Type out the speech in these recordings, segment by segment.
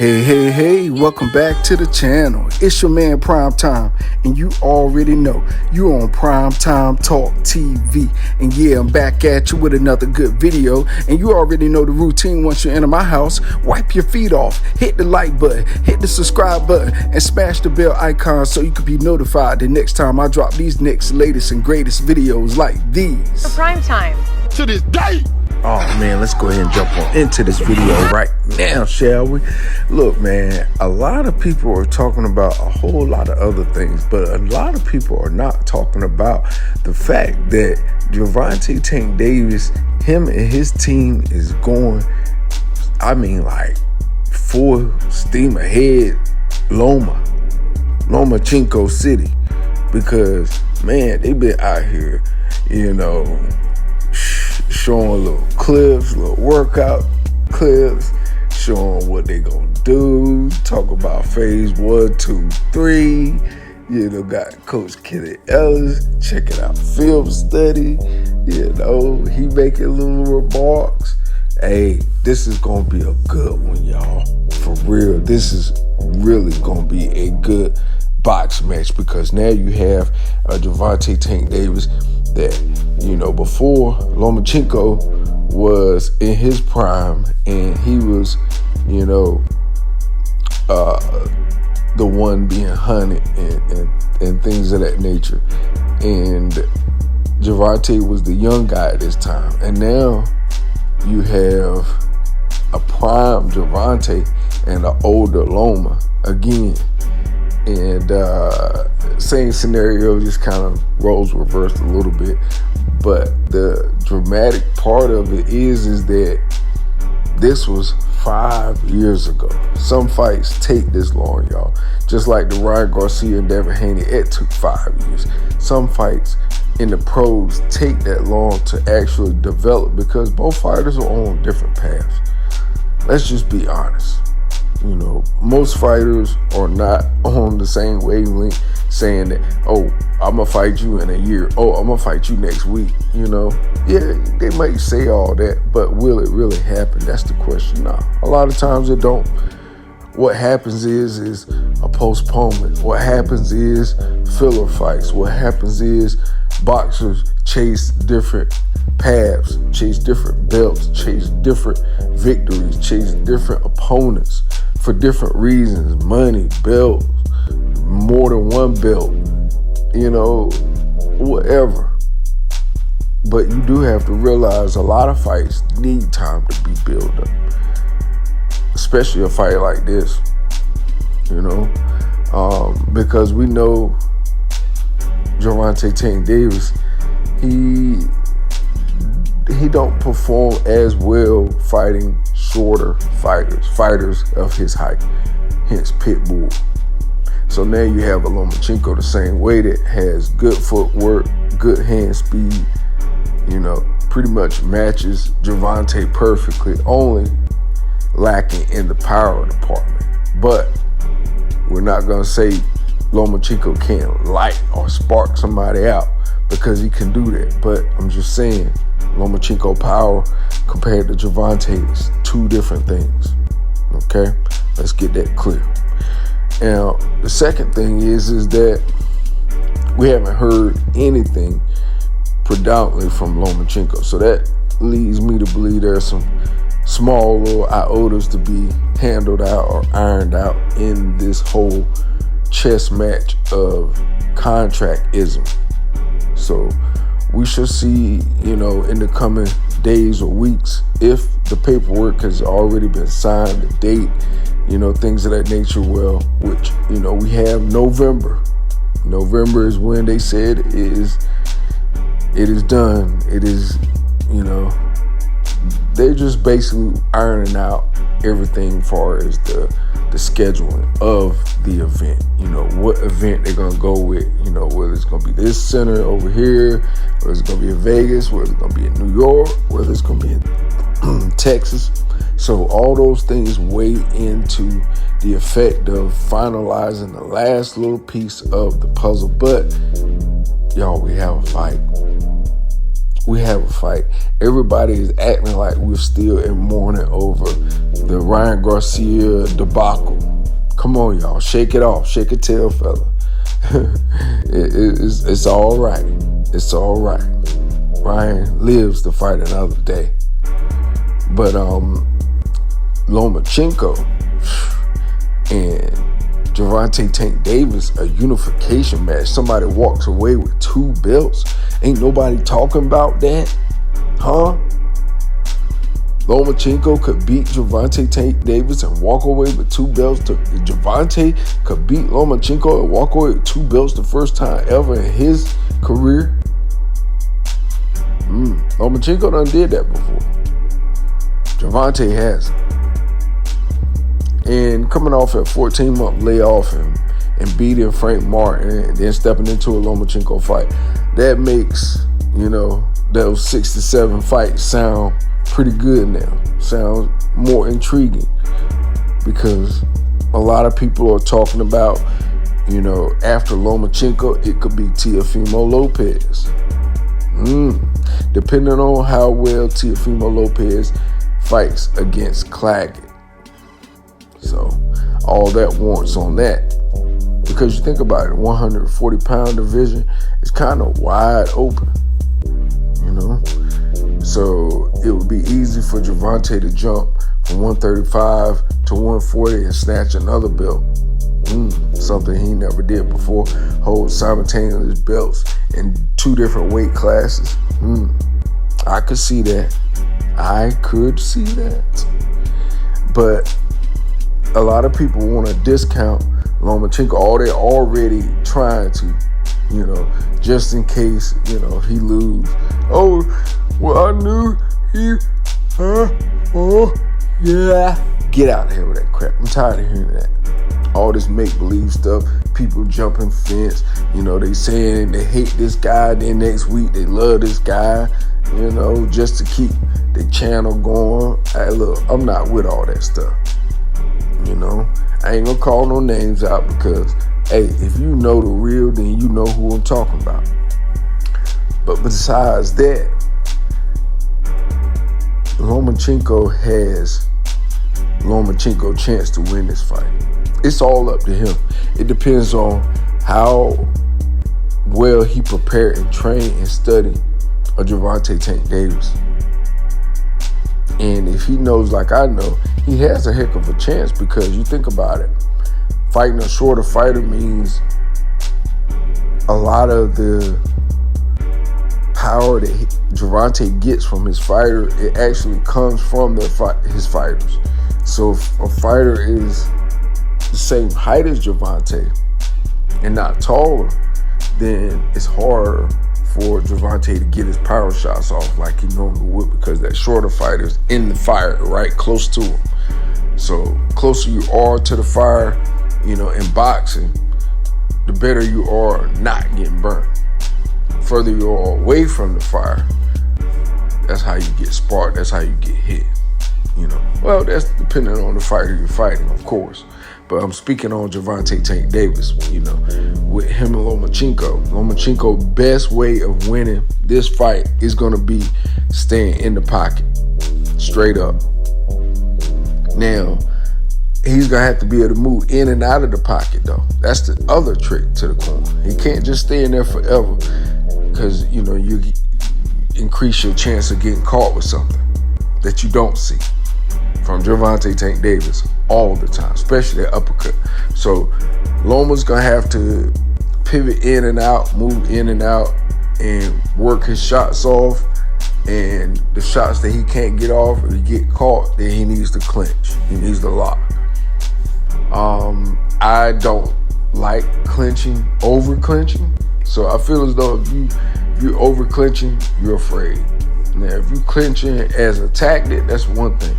Hey, welcome back to the channel. It's your man Prime Time, and you already know you're on Prime Time Talk TV. And yeah, I'm back at you with another good video, and you already know the routine. Once you enter my house, wipe your feet off, hit the like button, hit the subscribe button, and smash the bell icon so you can be notified the next time I drop these next latest and greatest videos like these. For Prime Time. To this day. Oh man, let's go ahead and jump on into this video right now, shall we? Look, man, a lot of people are talking about a whole lot of other things, but a lot of people are not talking about the fact that Gervonta Tank Davis, him and his team is going, I mean, like full steam ahead, Lomachenko City, because man, they been out here, you know, showing little clips, little workout clips, showing what they gonna do, talk about phase 1, 2, 3. You know, got Coach Kenny Ellis checking out film study. You know, he making little remarks. Hey, this is gonna be a good one, y'all. For real, this is really gonna be a good box match, because now you have Gervonta Tank Davis that, you know, before Lomachenko was in his prime and he was, you know, the one being hunted and things of that nature. And Gervonta was the young guy at this time. And now you have a prime Gervonta and an older Loma again. And same scenario, just kind of roles reversed a little bit. But the dramatic part of it is that this was 5 years ago. Some fights take this long, y'all. Just like the Ryan Garcia and Devin Haney, it took 5 years. Some fights in the pros take that long to actually develop, because both fighters are on different paths. Let's just be honest. You know, most fighters are not on the same wavelength, saying that, oh, I'm going to fight you in a year. Oh, I'm going to fight you next week. You know, yeah, they might say all that, but will it really happen? That's the question. No, a lot of times it don't. What happens is a postponement. What happens is filler fights. What happens is boxers chase different paths, chase different belts, chase different victories, chase different opponents for different reasons. Money, belts, more than one belt, you know, whatever. But you do have to realize a lot of fights need time to be built up, especially a fight like this, you know, because we know Gervonta Tank Davis, he don't perform as well fighting shorter fighters of his height, hence Pitbull. So now you have a Lomachenko the same way, that has good footwork, good hand speed, you know, pretty much matches Gervonta perfectly, only lacking in the power department. But we're not gonna say Lomachenko can't light or spark somebody out, because he can do that. But I'm just saying, Lomachenko power compared to Gervonta is two different things. Okay, let's get that clear. Now, the second thing is that we haven't heard anything predominantly from Lomachenko. So that leads me to believe there's some small little iotas to be handled out or ironed out in this whole chess match of contractism. So we should see, you know, in the coming days or weeks, if the paperwork has already been signed, the date, you know, things of that nature. Well, which, you know, we have November. November is when they said it is done. It is, you know, they're just basically ironing out everything as far as the scheduling of the event. You know, what event they're gonna go with, you know, whether it's gonna be this center over here, whether it's gonna be in Vegas, whether it's gonna be in New York, whether it's gonna be in Texas. So all those things weigh into the effect of finalizing the last little piece of the puzzle. But y'all, we have a fight. we have a fight. Everybody is acting like we're still in mourning over the Ryan Garcia debacle. Come on, y'all. Shake it off. Shake a tail, fella. It's all right. It's all right. Ryan lives to fight another day. But Lomachenko and Gervonta Tank Davis, a unification match. Somebody walks away with 2 belts. Ain't nobody talking about that? Huh? Lomachenko could beat Gervonta Tank Davis and walk away with 2 belts. Gervonta could beat Lomachenko and walk away with 2 belts the first time ever in his career. Lomachenko done did that before. Gervonta hasn't. And coming off a 14-month layoff and beating Frank Martin and then stepping into a Lomachenko fight, that makes, those 6 to 7 fights sound pretty good now. Sounds more intriguing because a lot of people are talking about, after Lomachenko, it could be Teofimo Lopez. Depending on how well Teofimo Lopez fights against Claggett. So all that warrants on that. Because you think about it, 140-pound division is kind of wide open, So it would be easy for Gervonta to jump from 135 to 140 and snatch another belt. Something he never did before. Hold simultaneous belts in 2 different weight classes. I could see that. But a lot of people want to discount Lomachenko. They're already trying to, just in case, he lose. Oh, well, I knew he, yeah. Get out of here with that crap. I'm tired of hearing that. All this make-believe stuff, people jumping fence, they saying they hate this guy, then next week they love this guy, just to keep the channel going. Hey, look, I'm not with all that stuff. I ain't gonna call no names out because, hey, if you know the real, then you know who I'm talking about. But besides that, Lomachenko has Lomachenko chance to win this fight. It's all up to him. It depends on how well he prepared and trained and studied a Gervonta Tank Davis. And if he knows like I know, he has a heck of a chance because you think about it. Fighting a shorter fighter means a lot of the power that Gervonta gets from his fighter, it actually comes from his fighters. So if a fighter is the same height as Gervonta and not taller, then it's harder for Gervonta to get his power shots off like he normally would because that shorter fighter's in the fire, right, close to him. So closer you are to the fire, in boxing, the better you are not getting burnt. The further you are away from the fire, that's how you get sparked, that's how you get hit. Well, that's depending on the fighter you're fighting, of course. But I'm speaking on Gervonta Tank Davis, with him and Lomachenko. Lomachenko's best way of winning this fight is going to be staying in the pocket, straight up. Now, he's going to have to be able to move in and out of the pocket, though. That's the other trick to the corner. He can't just stay in there forever because, you increase your chance of getting caught with something that you don't see from Gervonta Tank Davis all the time, especially that uppercut. So Loma's going to have to pivot in and out, move in and out, and work his shots off. And the shots that he can't get off or he get caught, then he needs to clinch. He needs to lock. I don't like clinching, over clinching. So I feel as though if you're over clinching, you're afraid. Now, if you clinching as a tactic, that's one thing.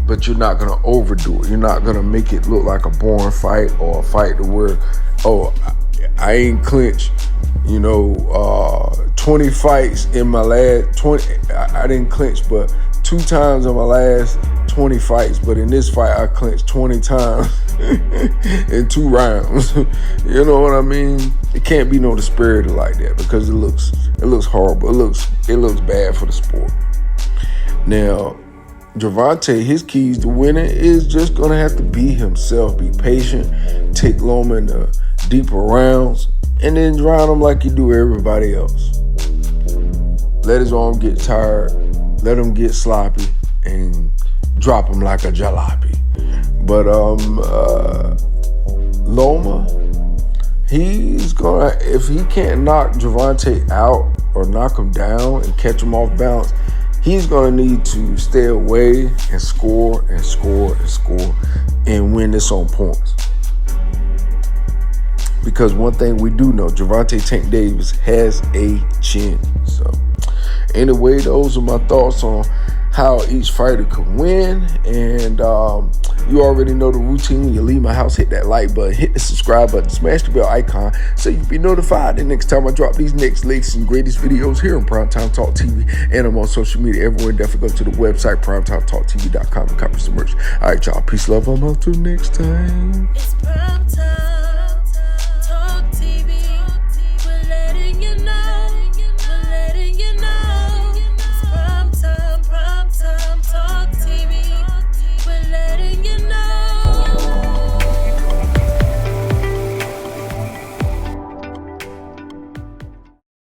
But you're not going to overdo it. You're not going to make it look like a boring fight or a fight to where, I ain't clinched, 20 fights in my last 20. I didn't clinch, but 2 times in my last 20 fights. But in this fight, I clinched 20 times in 2 rounds. You know what I mean? It can't be no disparity like that because it looks It looks horrible. It looks bad for the sport. Now, Gervonta, his keys to winning is just going to have to be himself. Be patient. Take Loma in the deeper rounds. And then drown him like you do everybody else. Let his arm get tired. Let him get sloppy. And drop him like a jalopy. But Loma, he's going to, if he can't knock Gervonta out or knock him down and catch him off balance, he's going to need to stay away and score and score and score and win this on points. Because one thing we do know, Gervonta Tank Davis has a chin. So anyway, those are my thoughts on how each fighter could win. And you already know the routine. When you leave my house, hit that like button, hit the subscribe button, smash the bell icon so you'll be notified the next time I drop these next latest and greatest videos here on Primetime Talk TV. And I'm on social media everywhere. Definitely go to the website, primetimetalktv.com, and copy some merch. All right, y'all. Peace, love. I'm out till next time.